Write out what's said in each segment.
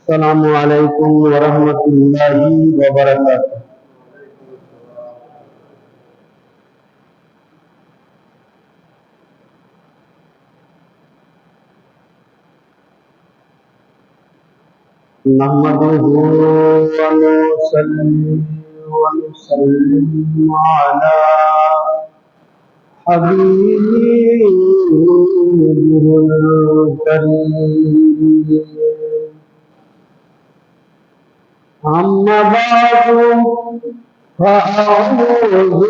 अस्सलामु अलैकुम वरहमतुल्लाहि वबरकातुहू। नहमदुहू व नुसल्ली व नुसल्लिम अला हबीबिहिल करीम। अम्मा बादु फ़अऊज़ु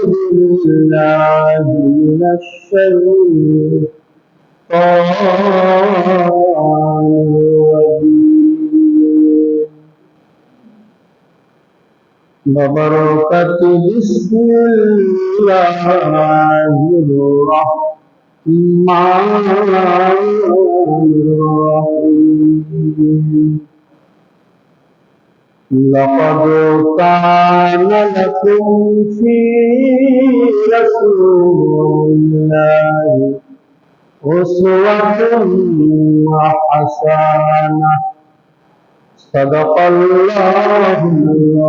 बिल्लाहि मिनश शैतानिर रजीम। बबरकति बिस्मिल्लाहिर रहमानिर रहीम। लक़द कान लकुम फ़ी रसूलिल्लाहि उस्वतुन हसनह। सदक़ल्लाहुल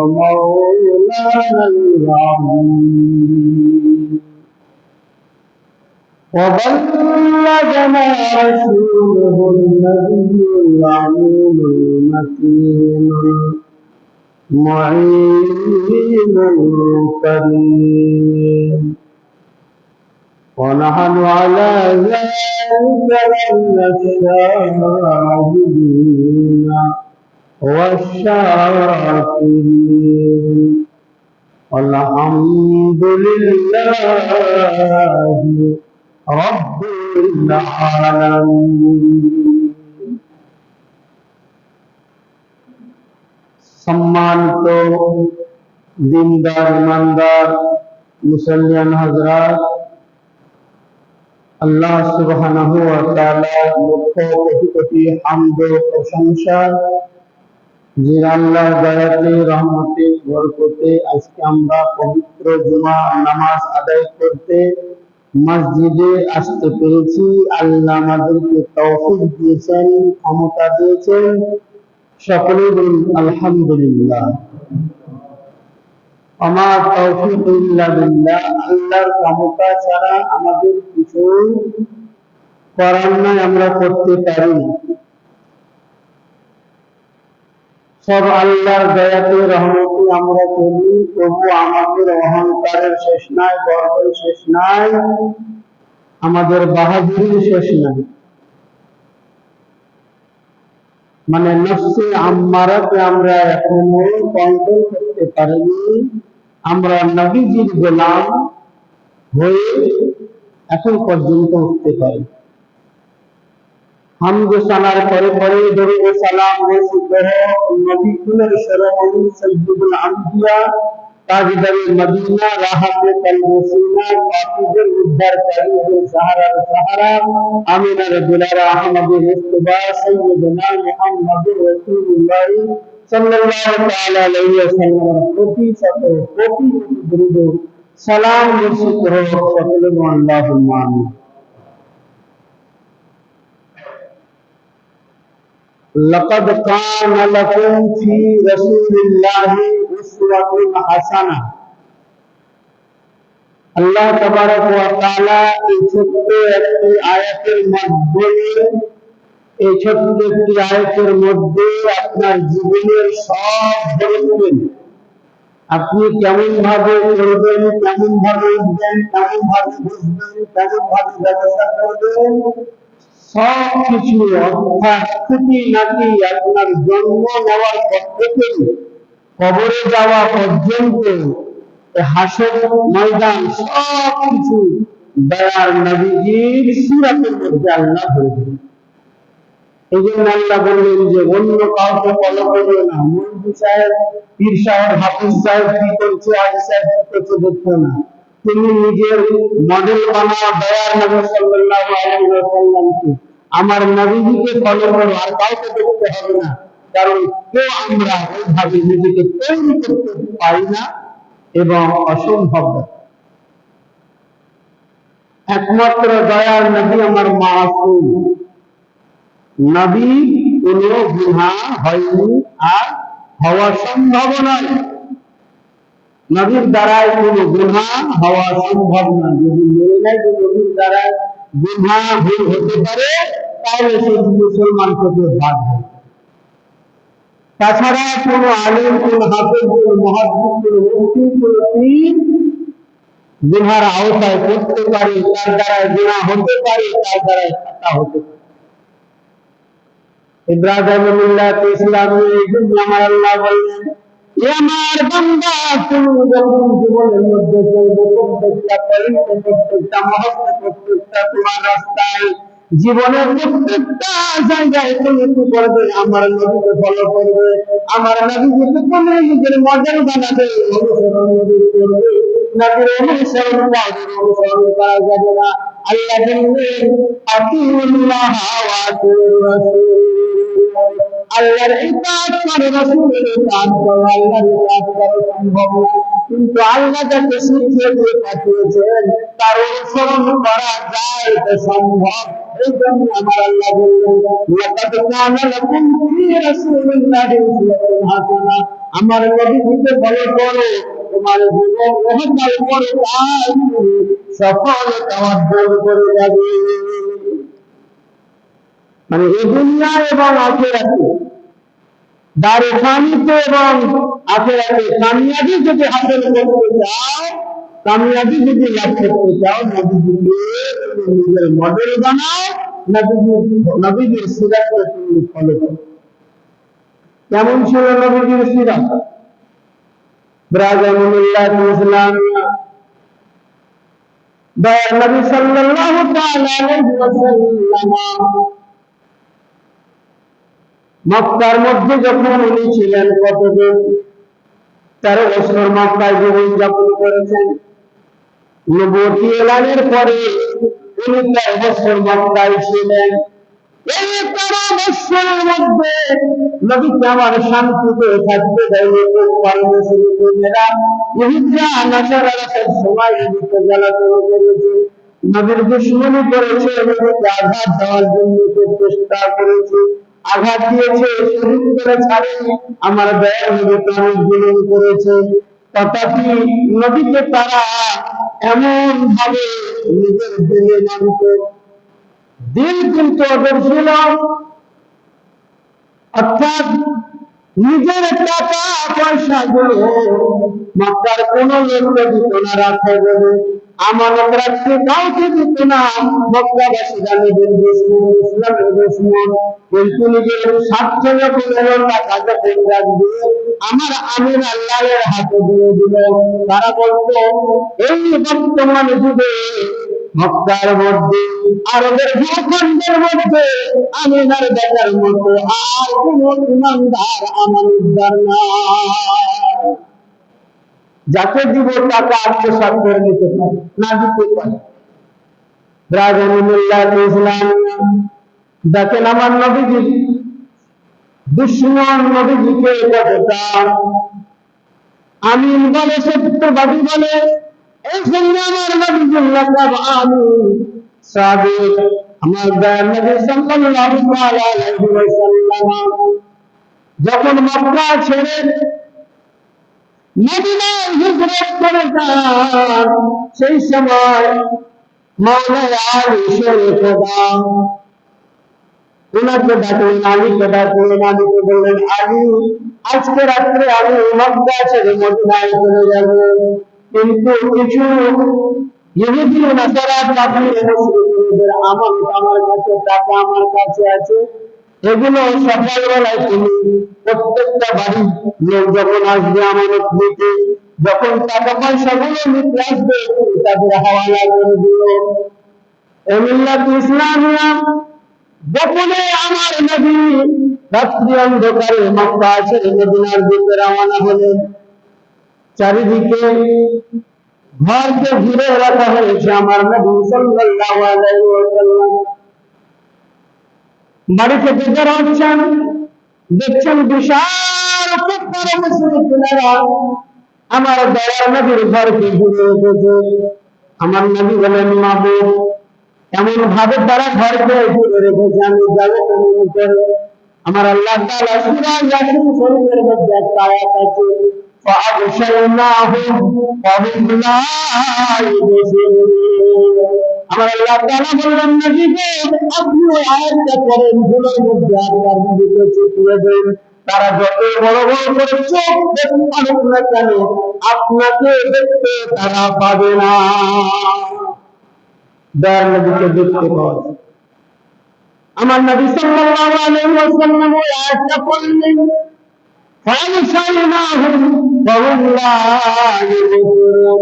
मौलानाल अज़ीम। वबल्लगना रसूलुहुन नबियुल अमीनुल मकीन मुईनुल करीम। वनहनु अला ज़ालिका लशहीदीन वश्शाकिरीन। अल्हम्दुलिल्लाहि रब्बिल आलामीन। सम्मानित दीनदार ईमानदार मुसलमान हजरात, আল্লাহ সুবহানাহু ওয়া তাআলার লক্ষ কোটি কোটি হামদ ও প্রশংসা, যে আল্লাহর দয়াতে রহমতে বরকতে আজকে আমরা পবিত্র জুমা নামাজ আদায় করতে মসজিদে আসতে পেরেছি। আল্লাহ আমাদেরকে তৌফিক দিয়েছেন, ক্ষমতা দিয়েছেন। সকলেই বলুন আলহামদুলিল্লাহ। আমার তৌফিক ইল্লা বিল্লাহ। আল্লাহর ক্ষমতা ছাড়া আমাদের কিছু করার নাই, আমরা করতে পারি না। সব আল্লাহর দয়াতে রহমতে আমরা চলি, তবু আমাদের অহংকারের শেষ নাই, গর্বের শেষ নাই, আমাদের বাহাদুরির শেষ নাই। মানে নফসে আম্মারাকে আমরা এখনো কন্ট্রোল করতে পারিনি। আমরা নবীজির গোলাম হয়ে এখন পর্যন্ত উঠতে পারি। হামদ সানার পরে পরে দরুদ ও সালাম রসিদ নবী কুলের শিরোমণি সাইয়্যিদুল আম্বিয়া তাজদারে মদিনা রাহাতে কলবসিনা পাপীদের উদ্ধারকারী সাহারার সাহারা আমিনার দুলারা আহমদের মুস্তাফা সাইয়্যিদুনা মুহাম্মদুর রাসূলুল্লাহ সাল্লাল্লাহু তাআলা আলাইহি ওয়াসাল্লামের প্রতি শত কোটি দরুদ সালাম রসিদ সকলে আল্লাহুম্মা আমিন। लक़द कान लकुम फी रसूलिल्लाहि उस्वतुन हासाना। আল্লাহ তাবারক ওয়া তাআলা এই ছোট্ট একটি আয়াতের মধ্যে আপনার জীবনের সব বলে দিবেন। আপনি কেমন ভাবে চলবেন, কেমন ভাবে উঠবেন, কেমন ভাবে বসবেন, কেমন ভাবে ব্যবসা করবেন, সবকিছু অর্থাৎ খুঁটিনাটি আপনার জন্ম নেওয়ার পর থেকে কবরে যাওয়া পর্যন্ত হাসর ময়দান সবকিছু দয়ার নবীজির সূরাতের মধ্যে আল্লাহ বলবেন। এই জন্য আল্লাহ বললেন যে অন্য কাউকে ফলো করবে না, মন্ত্রী সাহেব, পীর সাহেব, হাফিজ সাহেব কি করছে, আজি সাহেব কি করছে দেখো না, তুমি নিজের মডেল বানাও দয়ার নবী সাল্লাল্লাহু আলাইহি ওয়াসাল্লামকে, আমার নবীজিকে ফলো করো, আর কাউকে দেখতে হবে না। কারণ কেউ আমরা ওইভাবে নিজেকে তৈরি করতে পারি না এবং অসম্ভব। একমাত্র দয়ার নবী আমার মাসুম নবী, কোনো গুনাহ হয়নি আর হওয়া সম্ভব নয়। নবীর দ্বারাই কোনো গুনাহ হওয়া সম্ভব নয়। যদি মেনে নেয় যে নবীর দ্বারাই গুনাহ ভুল হতে পারে, তাহলে সে মুসলমান থেকে বাদ হয়। তাছাড়া কোনো আলিম, কোনো হাফেজ, কোনো মুহাদ্দিস, কোনো মুফতি, কোনো পীর গুনার আওতায় পড়তে পারে, তার দ্বারা গুনাহ হতে পারে, তার দ্বারা খাতা হতে পারে। ইব্রাহিম মিল্লাত ইসলামে এই জন্য আমার আল্লাহ বললেন, আমার বান্দা তুমি যখন জীবনের মধ্যে চলবে, প্রত্যেকটা পরিণত, প্রত্যেকটা মুহূর্তে, প্রত্যেকটা তোমার রাস্তায়, জীবনের প্রত্যেকটা জায়গায় তুমি কি করবে? আমার নবীকে ফলো করবে, আমার নবীকে তুমি নিজের মডেল বানাবে, অনুসরণ করবে। নবীর অনুসরণ করা যাবে না। আল্লাহ বললেন, আতিউল্লাহ ওয়া আতিউর রাসূল, আল্লাহর ইতাআত করে, রাসূলের ইতাআত করো। আল্লাহর ইতাআত করা সম্ভব না, কিন্তু আল্লাহ যাকে শিখিয়ে দিয়ে পাঠিয়েছেন তার অনুসরণ করা যায়, এটা সম্ভব। এই জন্য আমার আল্লাহ বললেন, লাকাদ কানা লাকুম ফী রাসূলিল্লাহি উসওয়াতুন হাসানাহ, আমার নবীকে ফলো করো, তোমার জীবন রহমত করে, তাই সফলতা অর্জন করে যাবে। মানে এই দুনিয়া এবং আখিরাতে, দারে ফানিতে এবং আখিরাতে কামিয়াবি যদি হাসিল করতে চাও, কামিয়াবি যদি লাভ করতে চাও, নবীজিকে নিজের মডেল বানাও, নবীজির সিরাতকে তুমি ফলো করো। কেমন ছিল নবীজির সিরাত? ব্রাজামুল্লাহ ইসলাম দয়ার নবী সাল্লাল্লাহু তাআলা আলাইহি ওয়াসাল্লাম মক্কার মধ্যে যখন উনি ছিলেন, কতদিন? 13 বছর মক্কায় জীবন যাপন করেছেন। নবুয়ত এলানের পরে উনি 13 বছর মক্কায় ছিলেন। এই 13 বছরের মধ্যে নবীকে আমার শান্তিতে থাকতে দেয়নি। মুসলিমেরা ইহুদিরা নাসারারা সব সময় নবীকে জ্বালাতন করেছে, নবীর দুশমনি করেছে, নবীকে আঘাত দেওয়ার জন্য চেষ্টা করেছে, আঘাত দিয়েছে, শহীদ করে ছাড়েনি। আমার দয়ার নবীকে অনেক জুলুম করেছে, তথাপি নবীকে তারা এমন ভাবে নিজের দিলে মানত, দিল কিন্তু ওদের ছিল, অর্থাৎ নিজের টাকা পয়সা গুলো মক্কার কোন লোককে দিত না, রাখে বলে আমানত রাখতে কাউকে দিত না। মক্কাবাসী জানেন দুশমন, ইসলামের দুশমন, কিন্তু নিজের স্বার্থ যখন টাকা যখন রাখবে, আমার আমির আল্লাহের হাতে দিয়ে দিল। তারা বলতো, এই বর্তমান যুগে মক্কার মধ্যে, আরবের ভূখণ্ডের মধ্যে আমিনার বেটার মতো আর কোন ইমানদার আমানতদার নাই, যাকে দিব টাকা আত্মসাৎ করে নিতে পারে, না দিতে পারে। ব্রাজামুল্লাহ ইসলাম দেখেন আমার নবীজি দুশমন নবীজিকে কতটা আমিন বলে, সত্যবাদী বলে। এই জন্য আমার নবীজুল্লাহ আমিন সাদিক, আমার দয়ার নবী সাল্লাল্লাহু আলাইহি ওয়াসাল্লাম যখন মক্কা ছেড়ে মদিনায় হিজরত করে যান, সেই সময় মাওলানা আলী শরীফ ওনাকে ডাকলেন, আলীকে ডাকলেন, আলীকে বললেন, আলী আজকে রাত্রে আমি মক্কা ছেড়ে মদিনায় চলে যাব, কিন্তু কিছু ইহুদি নাসারা কাফির মুশরিকদের আমানত আমার কাছে, টাকা আমার কাছে আছে, এগুলো সকালবেলায় তুমি প্রত্যেকটা বাড়ির লোক যখন আসবে আমানত নিতে, যখন টাকা পয়সাগুলো নিতে আসবে তাদের হাওয়ালা করে দিও। মিল্লাত ইসলামিয়া গোপনে আমার নবী রাত্রি অন্ধকারে মক্কা ছেড়ে মদিনার দিকে রওনা হলেন। চারিদিকে ঘরকে ঘিরে রাখা হয়েছে, আমার নবী সাল্লাল্লাহু আলাইহি ওয়াসাল্লাম বাড়ি থেকে বের হচ্ছেন, দেখছেন বিশাল কুফার মুশরিকরা আমার দয়ার নবীর ঘরকে ঘিরে রেখেছে। আমার নবী বলেন, মাবুদ এমন ভাবে তারা ঘরকে ঘিরে রেখেছে, আমি যাবো কেমন করে? আমার আল্লাহ তাআলা সূরা ইয়াসিন শরীফের মধ্যে একটা আয়াত আছে, ফাআবশারনাহুম ফাহুম লা ইউবসিরুন। আমার আল্লাহ তাআলা বললেন, নবীকে আপনি ওই আয়াতটা পড়েন, ভুলের মধ্যে আপনার দিকে চুপিয়ে দেন, তারা যত বড় বড় করে চোখ দেখুক না কেন আপনাকে দেখতে তারা পাবে না। দয়ার নবীকে দেখতে পাওয়া যায়। আমার নবী সাল্লাল্লাহু আলাইহি ওয়াসাল্লাম ওই আয়াতটা পড়লেন, ফাআবশারনাহুম ফাহুম লা ইউবসিরুন।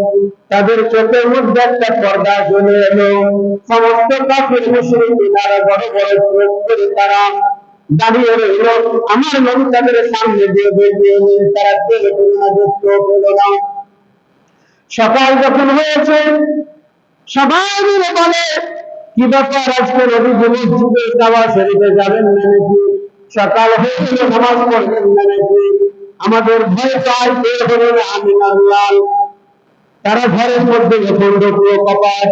তাদের চোখের মধ্যে একটা পর্দা চলে এলো। সমস্ত কাফির মুশরিকরা বড় বড় চোখ করে তারা দাঁড়িয়ে রইল। আমার নবী তাদের সামনে দিয়ে বেরিয়ে এলেন, তারা দেখে না, দেখতে পেল না। সকাল যখন হয়েছে সবাই মিলে বলে, কি ব্যাপার আজকে নবীজি মসজিদে কাবা শরীফে যাবেন না নাকি? সকাল হয়ে গেল, নামাজ পড়বেন না নাকি? আমাদের ভয় পায়, বের হলেন আমিনার লাল। তারা ঘরের মধ্যে যখন ঢুকলো, কপাট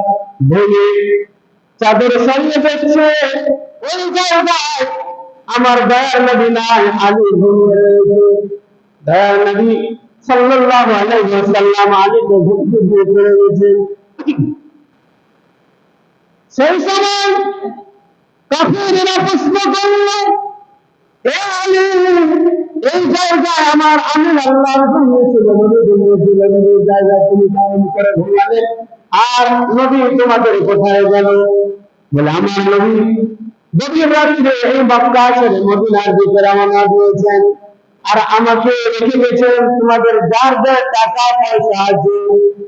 ভেঙে চাদর সরিয়ে দেখছে, ওই জায়গায় আমার দয়ার নবী নাই, আলী ঘুমিয়ে রয়েছে। দয়ার নবী সাল্লাল্লাহু আলাইহি ওয়াসাল্লাম আলীকে ঘুমিয়ে দিয়ে পড়ে গেছেন। সেই সময় কাফিররা প্রশ্ন করল, হে আলী, এই জায়গায় আমার আমির আল্লাহ ঘুমিয়েছিল, নবী ঘুমিয়েছিলেন, এই জায়গায় তুমি কেমন করে ঘুমালে? আর নবী তোমাদের কোথায় গেল? বলে, আমার নবী গভীর রাত্রে এই মক্কা ছেড়ে মদিনার দিকে রওনা দিয়েছেন, আর আমাকে রেখে গেছেন তোমাদের যার যার টাকা পয়সা আছে,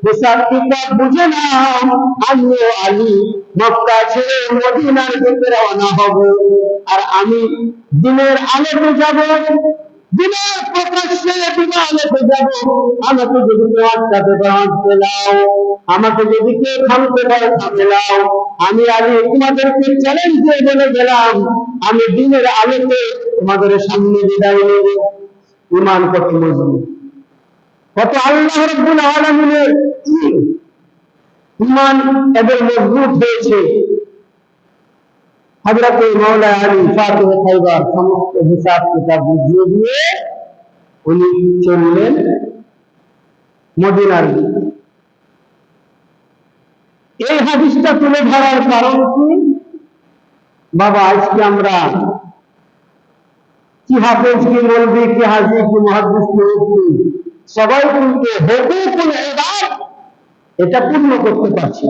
হিসাব কিতাব বুঝে নাও, আমিও আলী মক্কা ছেড়ে মদিনার দিকে রওনা হব। আর আমি দিনের আলোতে যাব, দিনের প্রকাশ্যে দিনের আলোতে যাব। আমাকে যদি কেউ আটকাতে পারো আটকে দাও, আমাকে যদি কেউ থামতে পারো থামে দাও। আমি আলী তোমাদেরকে চ্যালেঞ্জ দিয়ে বলে গেলাম, আমি দিনের আলোতে তোমাদের সামনে বিদায় নেব। ঈমান কত মজবুত, কত আল্লাহ রাব্বুল আলামিনের ঈমান এদের মজবুত হয়েছে। হযরত মাওলা আলী ফাতিহ খাইবার সমস্ত হিসাব কিতাব বুঝিয়ে দিয়ে উনি চললেন মদিনার দিকে। এই হাদিসটা তুলে ধরার কারণ কি? বাবা আজকে আমরা কি হাফেজ, কি মৌলভী, কি হাজী, কি মুহাদ্দিস, কি মুফতি সবাই কিন্তু হুকুকুল ইবাদ এটা পূর্ণ করতে পারছি।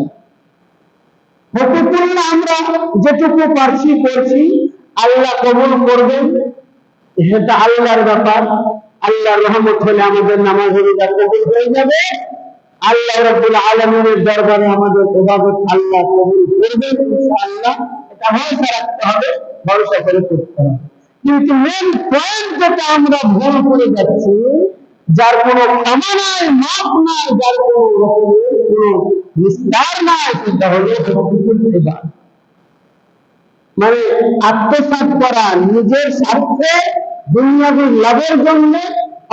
হুকুকুল আমরা যেটুকু পারছি করছি, আল্লাহ কবুল করবেন, এটা আল্লাহর ব্যাপার। আল্লাহর রহমত হলে আমাদের নামাজের রোজা কবুল হয়ে যাবে। আল্লাহ রাব্বুল আলামিনের দরবারে আমাদের ইবাদত আল্লাহ কবুল করবেন ইনশাআল্লাহ। এটা ভরসা রাখতে হবে, ভরসা করে করতে হবে। কিন্তু মেন পয়েন্ট যেটা আমরা ভুল করে যাচ্ছি, যার কোনো ক্ষমা নাই, মাপ নাই, যার কোনো রকমের কোনো নিস্তার নাই, সেটা হলো হুকুকুল ইবাদ। মানে আত্মসাৎ করা, নিজের স্বার্থে দুনিয়াবী লাভের জন্য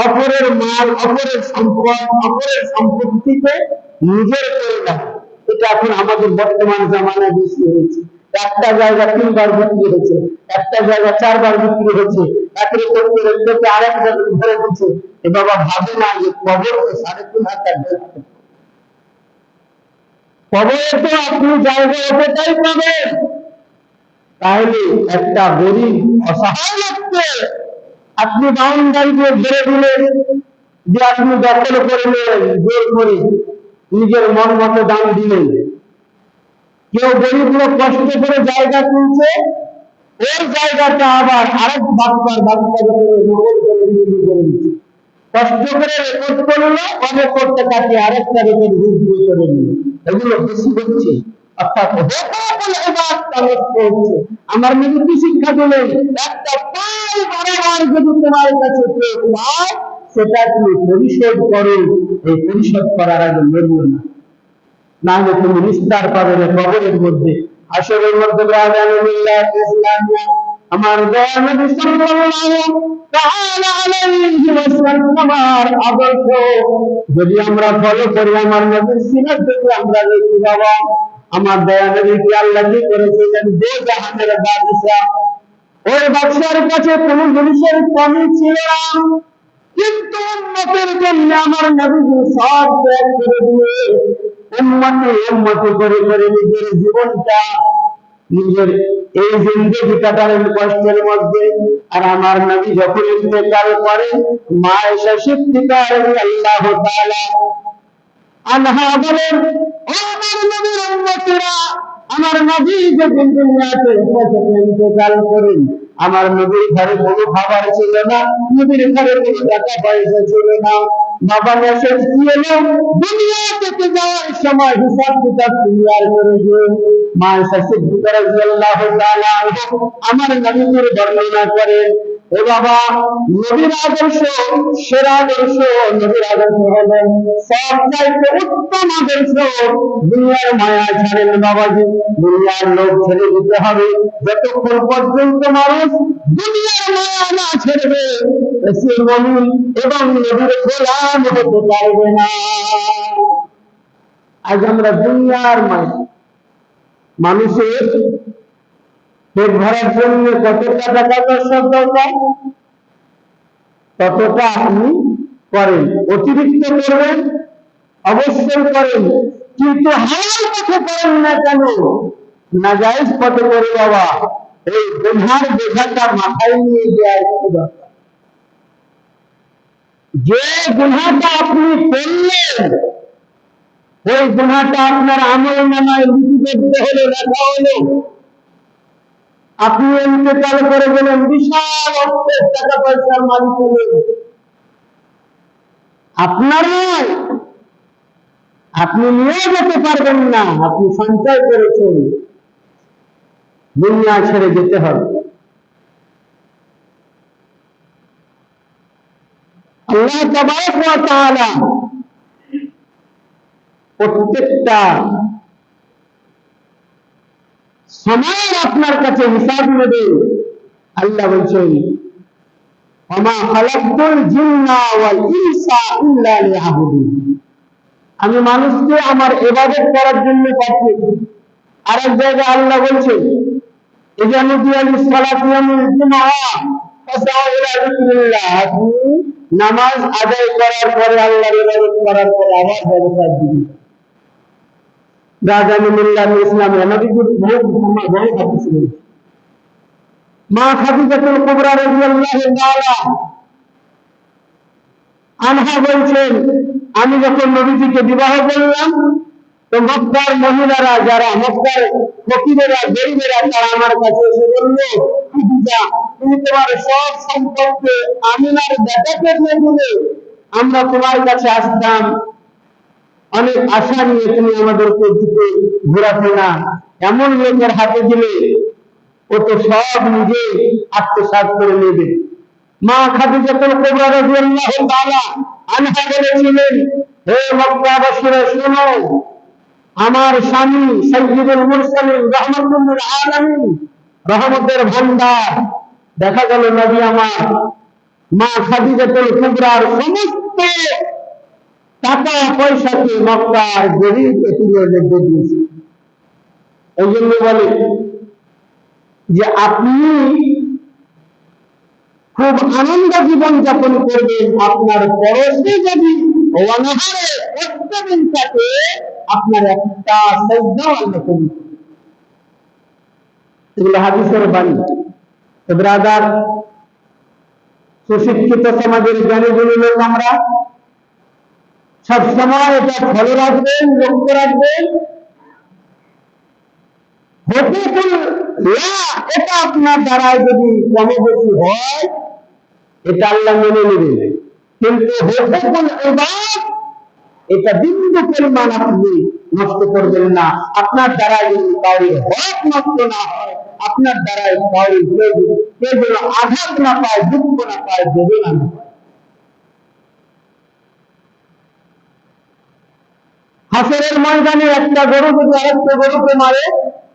অপরের মাল, অপরের সম্পদ, অপরের সম্পত্তিকে নিজের করে নেওয়া। এটা এখন আমাদের বর্তমান জামানায় বেশি হয়েছে। একটা জায়গা 3 বার বিক্রি হয়েছে, একটা জায়গা 4 বার বিক্রি হয়েছে, একরে করতে করতে আরেক জায়গায় ধরে দিচ্ছে। এ বাবা ভাবে না যে কবর তো 3.5 হাজার, কবরে তো আপনি জায়গা ওটাই পাবেন, তাহলে একটা গরিব অসহায় লোককে আপনি বাউন্ডারি দিয়ে ঘিরে দিলেন, যে আপনি দখল করে নিলেন, জোর করে নিজের মন মতো দাম দিলেন। কেউ গরিব লোক কষ্ট করে জায়গা কিনছে, ওই জায়গাটা আবার আরেক বাচ্চার করে নকল করে বিক্রি করে দিচ্ছে। কষ্ট করে রেকর্ড করলো, অনেক করতে কাটিয়ে আরেকটা রেকর্ড বিক্রি করে নিল। এগুলো বেশি হচ্ছে, অর্থাৎ আমার নবী কি শিক্ষা দিলেন? একটা পাই বরাবর যদি তোমার কাছে কেউ পায়, সেটা তুমি পরিশোধ করো। এই পরিশোধ করার আগে মরবো না, না হলে তুমি নিস্তার পাবে না কবরের মধ্যে, হাসরের মধ্যে। আমার দয়া নবী সাল্লাল্লাহু তাআলা আলাইহি ওয়াসাল্লামের আদর্শ যদি আমরা ফলো করি, আমার নবীর সিরাত যদি আমরা দেখি, বাবা আমার দয়া নবী কি আল্লাহ কি করেছিলেন? দো জাহানের বাদশা, ওই বাদশার কাছে কোনো জিনিসের কমি ছিল না, কিন্তু উম্মতের জন্য আমার নবী সব ত্যাগ করে দিয়ে উম্মতি করে করে নিজের জীবনটা, নিজের এই জিন্দেগি কাটালেন কষ্টের মধ্যে। আর আমার নবী যখন ইন্তেকাল করেন, মা আয়েশা সিদ্দিকা রাদিয়াল্লাহু তাআলা আনহা বলেন, ও আমার নবীর উম্মতিরা, আমার নবী যখন দুনিয়াতে ইন্তেকাল করেন, আমার নবীর ঘরে কোনো খাবার ছিল না, নবীর ঘরে কোনো টাকা পয়সা ছিল না। বাবা মেসেজ দিয়ে দুনিয়া থেকে যাওয়ার সময় হিসাব কিতাব ক্লিয়ার করে দিয়ে মা আয়েশা সিদ্দিকা রাদিয়াল্লাহু তাআলা আমার নবীর বর্ণনা করেন, ও বাবা নবীর আদর্শ সেরা আদর্শ, নবীর আদর্শ হলো সবচাইতে উত্তম আদর্শ। দুনিয়ার মায়া ছাড়েন বাবাজি, দুনিয়ার লোক ছেড়ে দিতে হবে। যতক্ষণ পর্যন্ত মানুষ দুনিয়ার মায়া না ছেড়বে, সে মুমিন এবং নবীর গোলাম হতে পারবে না। আজ আমরা দুনিয়ার মায়া, মানুষের পেট ভরার জন্য কতটা টাকা দর্শক দরকার, ততটা আপনি করেন, অতিরিক্ত করবেন অবশ্যই করেন, কিন্তু হালাল পথে করেন না কেন, নাজায়েজ পথে করে বাবা এই গুনার বোঝাটা মাথায় নিয়ে দেওয়া একটু দরকার। যে গুনাহটা আপনি করলেন, ওই গুনাহটা আপনার আমলনামায় লিপিবদ্ধ হলো, লেখা হলো, আপনি ইন্তেকাল করে গেলেন, বিশাল অর্থের টাকা পয়সার মালিক হলেন, আপনার আপনি নিয়ে যেতে পারবেন না, আপনি সঞ্চয় করেছেন, দুনিয়া ছেড়ে যেতে হবে। আল্লাহ তাবারক ওয়া তাআলা প্রত্যেকটা সময় আপনার কাছে হিসাব নেবে। আল্লাহ বলছেন, ওমা খালাকতুল জিন্না ওয়াল ইনসা ইল্লা লিয়াবুদুন, আমি মানুষকে আমার ইবাদত করার জন্য পাঠিয়েছি। আরেক জায়গায় আল্লাহ বলছেন, ইযা নুদিয়া লিস-সালাতি ইয়াউমিল জুমআহ ফাসআউ ইলা যিকরিল্লাহ, আপনি নামাজ আদায় করার পরে, আল্লাহর ইবাদত করার পরে আবার ব্যবসা দিন। রাজা মিল্লাহ ইসলাম নবীর বহু হাদিস রয়েছে। মা খাদিজাতুল কুবরা রাদিয়াল্লাহু তাআলা আনহা বলছেন, আমি যখন নবীজিকে বিবাহ করলাম, তো মক্কার মহিলারা, যারা মক্কার ফকিরেরা, গরিবেরা, তারা আমার কাছে এসে বলল, খাদিজা তুমি তোমার সব সম্পদকে আমিনার বেটাকে দিয়ে দিলে, আমরা তোমার কাছে আসতাম অনেক আশা নিয়ে, তুমি আমাদেরকে দিতে ঘোরাফেরা এমন লোকের হাতে দিলে, ও তো সব নিজে আত্মসাৎ করে নেবে। মা খাদিজাতুল কুবরা রাদিয়াল্লাহু তাআলা আনহা বলেছিলেন, হে মক্কাবাসীরা শোনো, আমার স্বামী সাইয়্যিদুল মুরসালিন রাহমাতুল লিল আলামিন, রহমতের ভান্ডার, দেখা গেল নবী আমার মা খাদিজাতুল কুবরার সমস্ত টাকা পয়সাকে মক্কার গরিব এতিমের মধ্যে দিয়েছে। এই জন্য বলে যে আপনি খুব আনন্দ জীবন যাপন করবেন, আপনার পরশে যদি অনাহারে প্রত্যেকদিন থাকে, আপনার একটা সাজদা আল্লাহ কবুল করবে। এগুলো হাদিসের বাণী। তো ব্রাদার, সুশিক্ষিত সমাজের জ্ঞানীগুলি লোক আমরা সবসময় এটা ফলো রাখবেন, লক্ষ্য রাখবেন, এটা আপনার দ্বারায় যদি কমে বেশি হয় এটা আল্লাহ মেনে নেবেন, কিন্তু হুকুকুল ইবাদ এটা বিন্দু পরিমাণ আপনি নষ্ট করবেন না। আপনার দ্বারা যদি কাউরি হক নষ্ট না হয়, আপনার দ্বারাই কাউরি কেউ যেন আঘাত না পায়, দুঃখ না পায়, বেদনা না পায়। হাসরের ময়দানে একটা গরু যদি আরেকটা গরুকে মারে,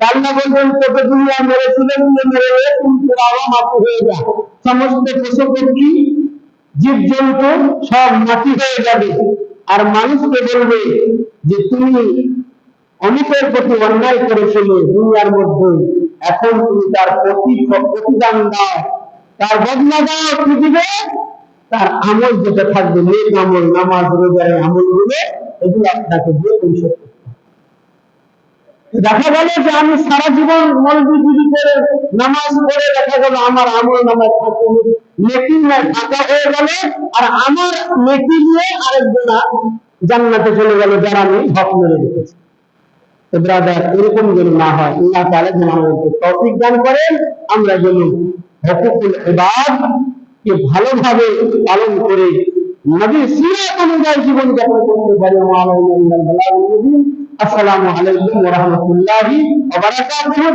আল্লাহ বলবেন তোকে দুনিয়া মেরেছিলেন, মেরে কিন্তু আরো মাটি হয়ে যায়, সমস্ত পশু পক্ষী জীব জন্তু সব মাটি হয়ে যাবে। আর মানুষকে বলবে যে তুমি অনেকের প্রতি অন্যায় করেছিলে দুনিয়ার মধ্যে, এখন তুমি তার প্রতিদান দাও, তার বদলা দাও। কি দিবে? তার আমল যেটা থাকবে, নেক আমল, নামাজ রোজার আমল গুলো, এগুলো আপনাকে দিয়ে পরিশোধ করতে হবে। দেখা গেল যে আমি সারা জীবন মসজিদ করে নামাজ পড়ে, দেখা গেল আমার আমল নামাজ নেকি ফাঁকা হয়ে গেল, আর আমার নেকি নিয়ে আরেকজনা জান্নাতে চলে গেল যারা আমি হক মেরে রেখেছি। তো ব্রাদার, এরকম যেন না হয়, আল্লাহ তাআলা যেন আমাদেরকে তৌফিক দান করেন, আমরা যেন হুকুকুল ইবাদ কে ভালোভাবে পালন করে নবীর সিরাত অনুযায়ী জীবন যাপন করতে পারি। আসসালামু আলাইকুম ওয়া রাহমাতুল্লাহি ওয়া বারাকাতুহু।